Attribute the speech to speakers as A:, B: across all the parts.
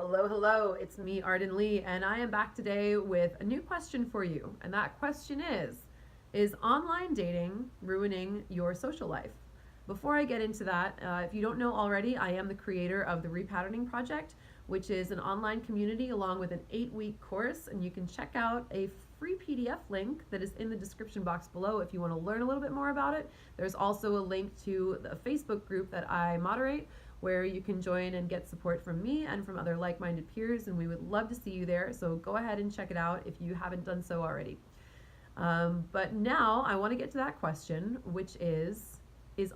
A: Hello, hello, it's me, Arden Lee, and I am back today with a new question for you. And that question is online dating ruining your social life? Before I get into that, if you don't know already, I am the creator of the Repatterning Project, which is an online community along with an 8-week course. And you can check out a free PDF link that is in the description box below if you want to learn a little bit more about it. There's also a link to the Facebook group that I moderate where you can join and get support from me and from other like-minded peers, and we would love to see you there. So go ahead and check it out if you haven't done so already. But now I want to get to that question, which is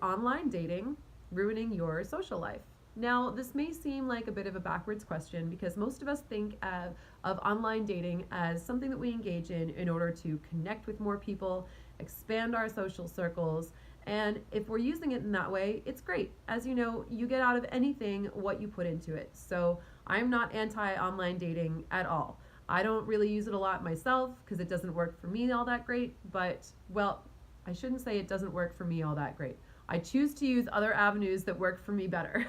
A: online dating ruining your social life? Now, this may seem like a bit of a backwards question because most of us think of online dating as something that we engage in order to connect with more people, expand our social circles, and if we're using it in that way, it's great. As you know, you get out of anything what you put into it. So I'm not anti-online dating at all. I don't really use it a lot myself because it doesn't work for me all that great, but, well, I shouldn't say it doesn't work for me all that great. I choose to use other avenues that work for me better.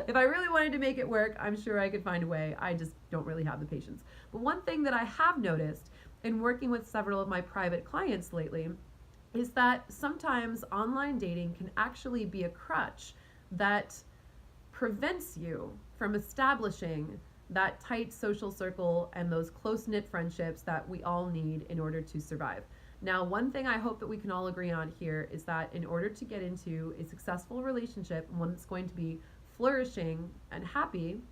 A: If I really wanted to make it work, I'm sure I could find a way. I just don't really have the patience. But one thing that I have noticed in working with several of my private clients lately is that sometimes online dating can actually be a crutch that prevents you from establishing that tight social circle and those close-knit friendships that we all need in order to survive. Now, one thing I hope that we can all agree on here is that in order to get into a successful relationship, one that's going to be flourishing and happy,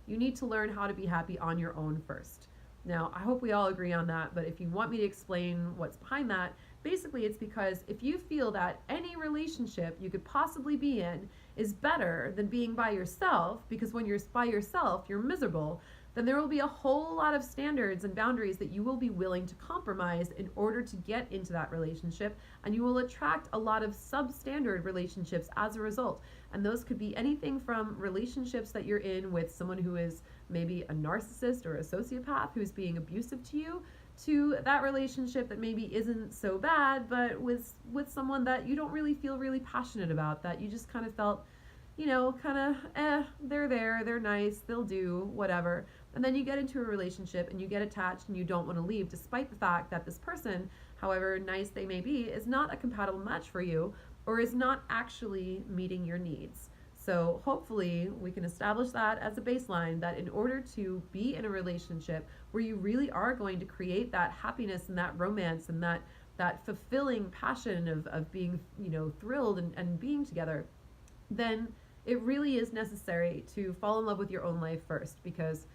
A: you need to learn how to be happy on your own first. Now, I hope we all agree on that, but if you want me to explain what's behind that, basically it's because if you feel that any relationship you could possibly be in is better than being by yourself, because when you're by yourself, you're miserable, then there will be a whole lot of standards and boundaries that you will be willing to compromise in order to get into that relationship, and you will attract a lot of substandard relationships as a result. And those could be anything from relationships that you're in with someone who is maybe a narcissist or a sociopath who's being abusive to you, to that relationship that maybe isn't so bad, but with someone that you don't really feel really passionate about, that you just kind of felt, they're there, they're nice, they'll do whatever. And then you get into a relationship and you get attached and you don't want to leave, despite the fact that this person, however nice they may be, is not a compatible match for you or is not actually meeting your needs. So hopefully we can establish that as a baseline, that in order to be in a relationship where you really are going to create that happiness and that romance and that fulfilling passion of being, thrilled and being together, then it really is necessary to fall in love with your own life first, because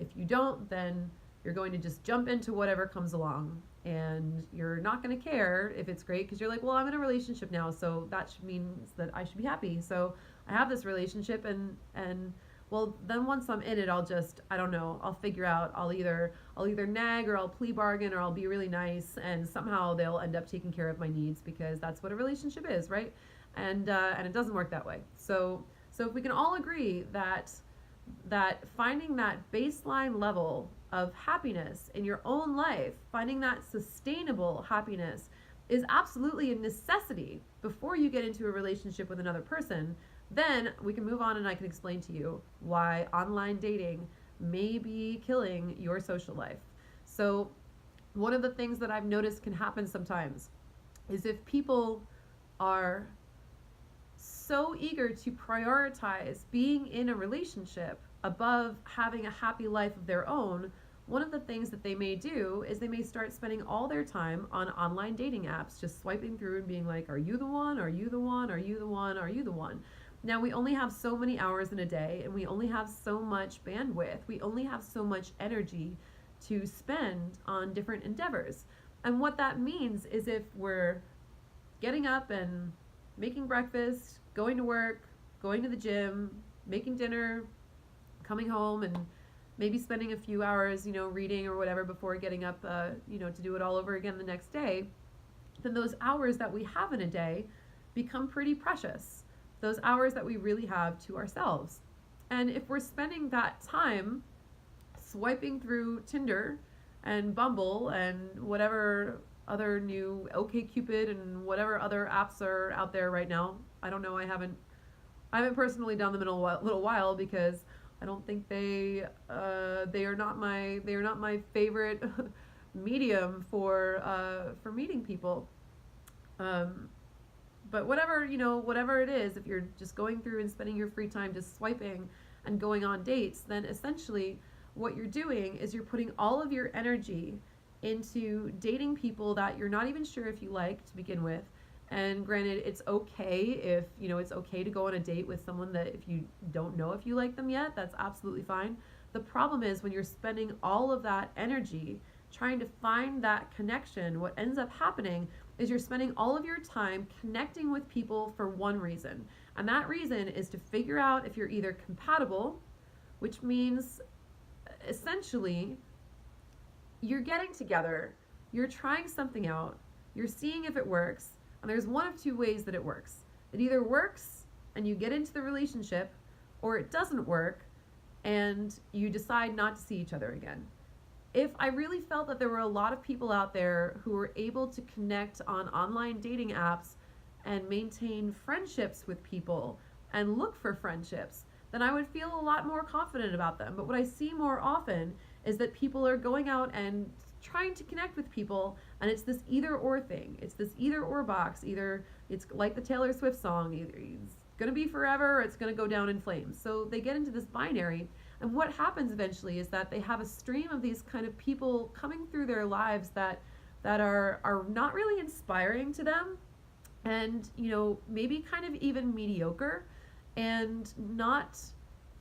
A: if you don't, then you're going to just jump into whatever comes along and you're not going to care if it's great because you're like, well, I'm in a relationship now, so that means that I should be happy. So I have this relationship and well, then once I'm in it, I don't know, I'll figure out, I'll either nag or I'll plea bargain or I'll be really nice, and somehow they'll end up taking care of my needs, because that's what a relationship is, right? And it doesn't work that way. So if we can all agree that finding that baseline level of happiness in your own life, finding that sustainable happiness, is absolutely a necessity before you get into a relationship with another person, then we can move on and I can explain to you why online dating may be killing your social life. So one of the things that I've noticed can happen sometimes is if people are so eager to prioritize being in a relationship above having a happy life of their own, one of the things that they may do is they may start spending all their time on online dating apps, just swiping through and being like, are you the one? Are you the one? Are you the one? Are you the one? Now, we only have so many hours in a day, and we only have so much bandwidth. We only have so much energy to spend on different endeavors. And what that means is if we're getting up and making breakfast, going to work, going to the gym, making dinner, coming home, and maybe spending a few hours, reading or whatever before getting up, to do it all over again the next day, then those hours that we have in a day become pretty precious. Those hours that we really have to ourselves. And if we're spending that time swiping through Tinder and Bumble and whatever other new OkCupid and whatever other apps are out there right now, I don't know, I haven't personally done them in a little while because I don't think they are not my favorite medium for meeting people. Um, but whatever, whatever it is, if you're just going through and spending your free time just swiping and going on dates, then essentially what you're doing is you're putting all of your energy into dating people that you're not even sure if you like to begin with. And granted, it's okay if, it's okay to go on a date with someone that if you don't know if you like them yet, that's absolutely fine. The problem is when you're spending all of that energy trying to find that connection, what ends up happening is you're spending all of your time connecting with people for one reason. And that reason is to figure out if you're either compatible, which means essentially you're getting together, you're trying something out, you're seeing if it works, and there's one of two ways that it works. It either works and you get into the relationship, or it doesn't work and you decide not to see each other again. If I really felt that there were a lot of people out there who were able to connect on online dating apps and maintain friendships with people and look for friendships, then I would feel a lot more confident about them. But what I see more often is that people are going out and trying to connect with people, and it's this either or thing. It's this either or box. Either it's like the Taylor Swift song, either it's going to be forever or it's going to go down in flames. So they get into this binary, and what happens eventually is that they have a stream of these kind of people coming through their lives that are not really inspiring to them, and maybe kind of even mediocre, and not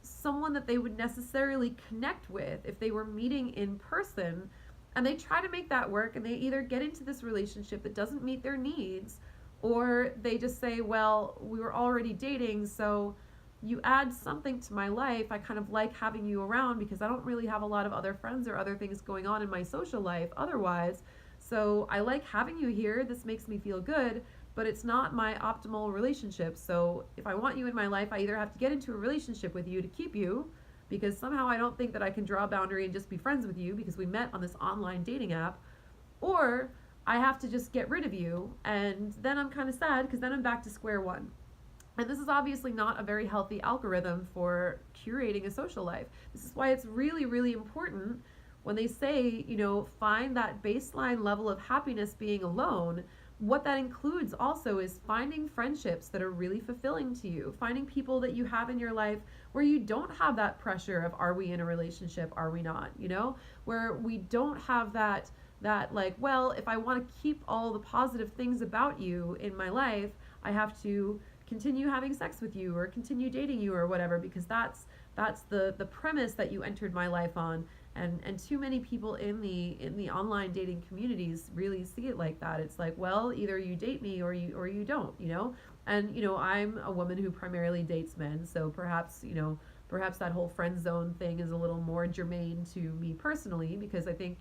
A: someone that they would necessarily connect with if they were meeting in person. And they try to make that work, and they either get into this relationship that doesn't meet their needs, or they just say, well, we were already dating, so you add something to my life. I kind of like having you around because I don't really have a lot of other friends or other things going on in my social life otherwise. So I like having you here. This makes me feel good, but it's not my optimal relationship. So if I want you in my life, I either have to get into a relationship with you to keep you, because somehow I don't think that I can draw a boundary and just be friends with you because we met on this online dating app, or I have to just get rid of you, and then I'm kind of sad because then I'm back to square one. And this is obviously not a very healthy algorithm for curating a social life. This is why it's really, really important when they say, find that baseline level of happiness being alone. What that includes also is finding friendships that are really fulfilling to you, finding people that you have in your life where you don't have that pressure of, are we in a relationship, are we not, where we don't have that like, well, if I want to keep all the positive things about you in my life, I have to continue having sex with you or continue dating you or whatever, because that's the premise that you entered my life on. And too many people in the online dating communities really see it like that. It's like, well, either you date me or you don't, And I'm a woman who primarily dates men, so perhaps that whole friend zone thing is a little more germane to me personally, because I think,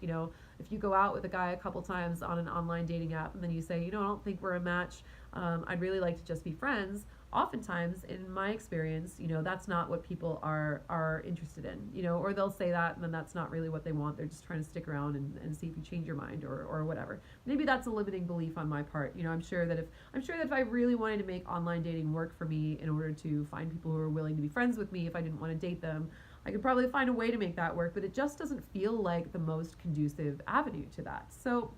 A: if you go out with a guy a couple times on an online dating app and then you say, I don't think we're a match, I'd really like to just be friends. Oftentimes, in my experience, that's not what people are interested in, or they'll say that and then that's not really what they want. They're just trying to stick around and see if you change your mind or whatever. Maybe that's a limiting belief on my part. I'm sure that if I really wanted to make online dating work for me in order to find people who are willing to be friends with me, if I didn't want to date them, I could probably find a way to make that work, but it just doesn't feel like the most conducive avenue to that. So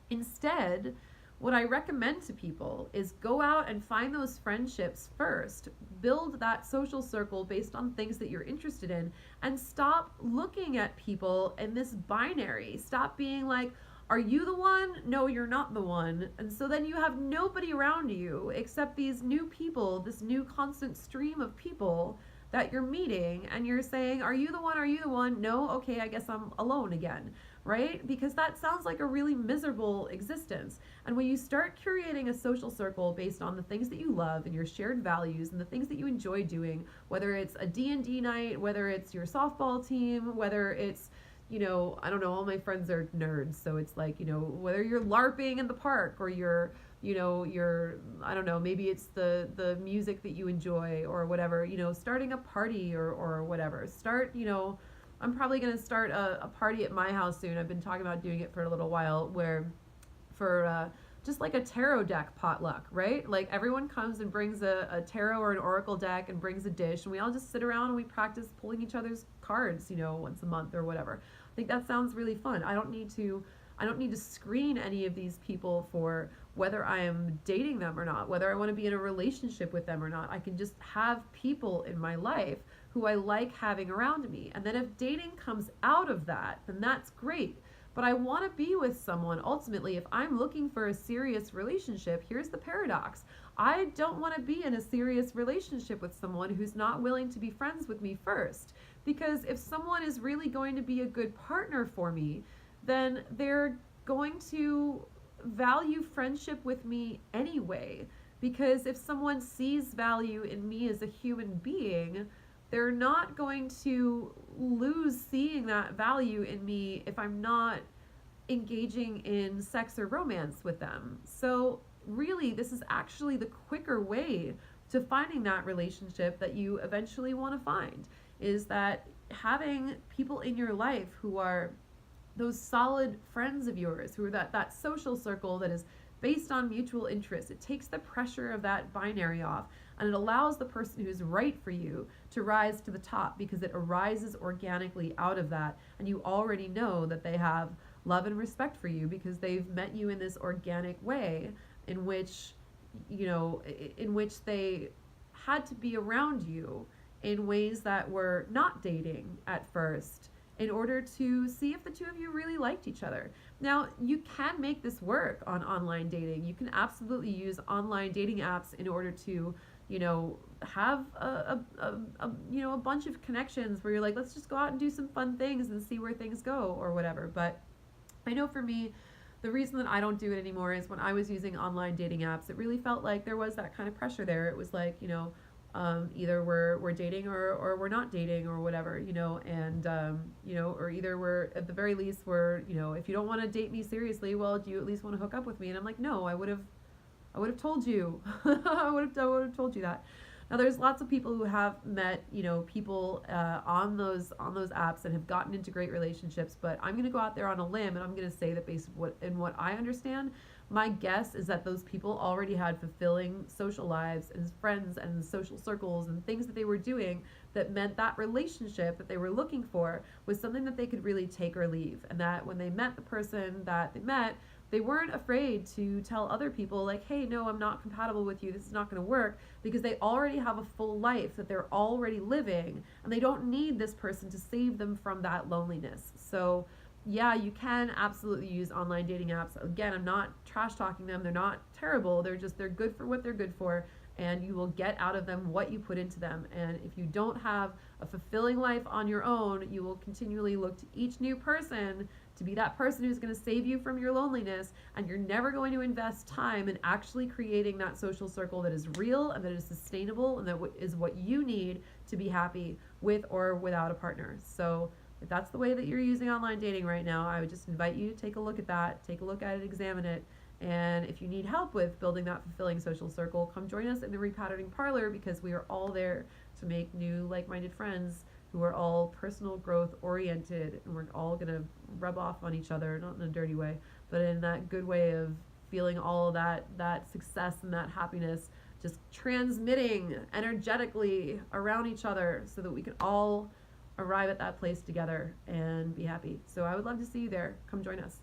A: instead, what I recommend to people is go out and find those friendships first. Build that social circle based on things that you're interested in, and stop looking at people in this binary. Stop being like, are you the one? No, you're not the one. And so then you have nobody around you except these new people, this new constant stream of people that you're meeting, and you're saying, are you the one? Are you the one? No? Okay, I guess I'm alone again. Right? Because that sounds like a really miserable existence. And when you start curating a social circle based on the things that you love and your shared values and the things that you enjoy doing, whether it's a D&D night, whether it's your softball team, whether it's, I don't know, all my friends are nerds, so it's like, whether you're LARPing in the park or you're, I don't know, maybe it's the music that you enjoy or whatever, starting a party or whatever. I'm probably going to start a party at my house soon. I've been talking about doing it for a little while, where for just like a tarot deck potluck, right? Like everyone comes and brings a tarot or an oracle deck and brings a dish, and we all just sit around and we practice pulling each other's cards, once a month or whatever. I think that sounds really fun. I don't need to screen any of these people for whether I am dating them or not, whether I want to be in a relationship with them or not. I can just have people in my life who I like having around me. And then if dating comes out of that, then that's great. But I want to be with someone ultimately. If I'm looking for a serious relationship, here's the paradox. I don't want to be in a serious relationship with someone who's not willing to be friends with me first. Because if someone is really going to be a good partner for me, then they're going to value friendship with me anyway. Because if someone sees value in me as a human being, they're not going to lose seeing that value in me if I'm not engaging in sex or romance with them. So really, this is actually the quicker way to finding that relationship that you eventually want to find, is that having people in your life who are those solid friends of yours, who are that social circle that is based on mutual interest. It takes the pressure of that binary off, and it allows the person who's right for you to rise to the top, because it arises organically out of that, and you already know that they have love and respect for you because they've met you in this organic way in which they had to be around you in ways that were not dating at first, in order to see if the two of you really liked each other. Now, you can make this work on online dating. You can absolutely use online dating apps in order to, have a bunch of connections where you're like, let's just go out and do some fun things and see where things go or whatever. But I know for me, the reason that I don't do it anymore is when I was using online dating apps, it really felt like there was that kind of pressure there. It was like, either we're dating or we're not dating or whatever, and or either we're, at the very least, we're, if you don't want to date me seriously, well, do you at least want to hook up with me? And I'm like, no, I would have told you. I would have told you that. Now, there's lots of people who have met, people on those apps and have gotten into great relationships. But I'm going to go out there on a limb, and I'm going to say that based on what I understand, my guess is that those people already had fulfilling social lives and friends and social circles and things that they were doing that meant that relationship that they were looking for was something that they could really take or leave. And that when they met the person that they met, they weren't afraid to tell other people, like, hey, no, I'm not compatible with you. This is not going to work, because they already have a full life that they're already living, and they don't need this person to save them from that loneliness. So yeah, you can absolutely use online dating apps. Again, I'm not trash talking them. They're not terrible. They're good for what they're good for, and you will get out of them what you put into them. And if you don't have a fulfilling life on your own, you will continually look to each new person to be that person who's going to save you from your loneliness, and you're never going to invest time in actually creating that social circle that is real and that is sustainable and that is what you need to be happy with or without a partner. So if that's the way that you're using online dating right now, I would just invite you to take a look at that, take a look at it, examine it. And if you need help with building that fulfilling social circle, come join us in the Repatterning Parlor, because we are all there to make new like-minded friends who are all personal growth oriented, and we're all going to rub off on each other, not in a dirty way, but in that good way of feeling all that success and that happiness just transmitting energetically around each other, so that we can all arrive at that place together and be happy. So I would love to see you there. Come join us.